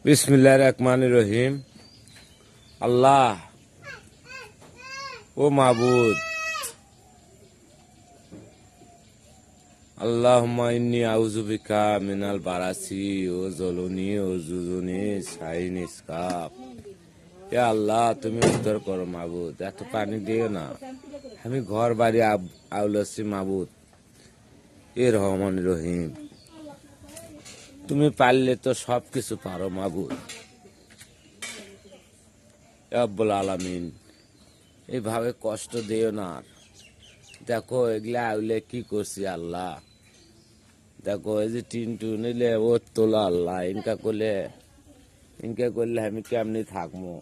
বিসমিল্লাহির রহমানির রহিম। আল্লাহ ও মাবুদ, আল্লাহুম্মা ইন্নী আউযু বিকা মিনাল বারাসি ও জলুনি ও জুজুনি শাইন ইসকাপ। এ আল্লাহ, তুমি উদ্ধার করো মাবুদ, এত পানি দিও না, আমি ঘর বাড়ি আউলাছি মাবুদ। এ রহমান রহিম, তুমি পারলে তো সব কিছু পারো মাবুদ। রব্বুল আলামিন, এইভাবে কষ্ট দিও না। দেখো এগুলা আউলে কি করছি আল্লাহ, দেখো এই যে টিন টুন এলে ও তোলা আল্লাহ, ইনকা করলে আমি কেমনি থাকবো,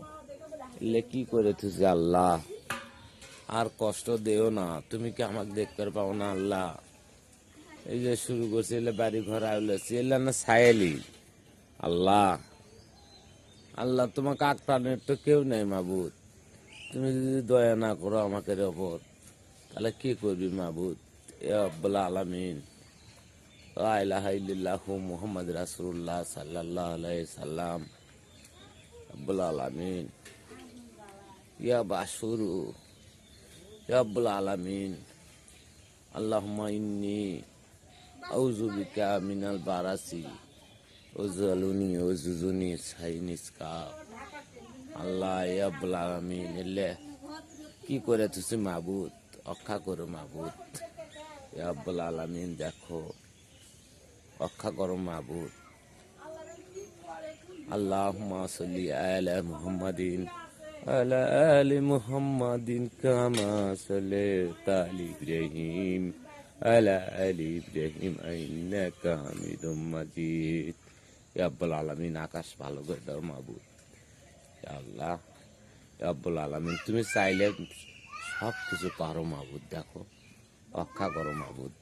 এলে কি করে তুই আল্লাহ। আর কষ্ট দেও না, তুমি কি আমাকে দেখতে পাও না আল্লাহ। এই যে শুরু করছি এলে বাড়ি ঘর আউলেছি, এলে না সায়েলি আল্লাহ। আল্লাহ তোমাকে আটকানোর তো কেউ নেই মাবুদ, তুমি যদি দয়া না করো আমাকে ওপর, তাহলে কি করবি মাবুদ। এ রব্বুল আলামিন, লা ইলাহা ইল্লাল্লাহু মুহাম্মদ রাসূলুল্লাহ সাল্লাল্লাহু আলাইহি সাল্লাম। রব্বুল আলামিন, ইয়া বাসুরু, রব্বুল আলামিন, আল্লাহুম্মা ইন্নী আউযু বিকা মিনাল বারাসি ও জলুনি ও জুজুনি সাইনিসকা। আল্লাহ ইয়া রব্বুল আলামিন, এলে কি করে তুই মাবুদ, রক্ষা করো মাবুদ। ইয়া রব্বুল আলামিন, দেখো রক্ষা করো মাবুদ। আল্লাহুম্মা সাল্লি আলা মুহাম্মাদিন আলা আলি মুহাম্মাদিন কামা সাল্লাইতা আলা ইব্রাহিম আলা আলি ইব্রাহিম ইন্নাকা হামিদুম মাজিদ। ইয়া রব্বুল আলামিন, আকাশ ভালো করে দাও মাবুদ। ইয়া আল্লাহ, ইয়া রব্বুল আলামিন, তুমি চাইলে সব কিছু পারো মাবুদ, দেখো রক্ষা করো মাবুদ।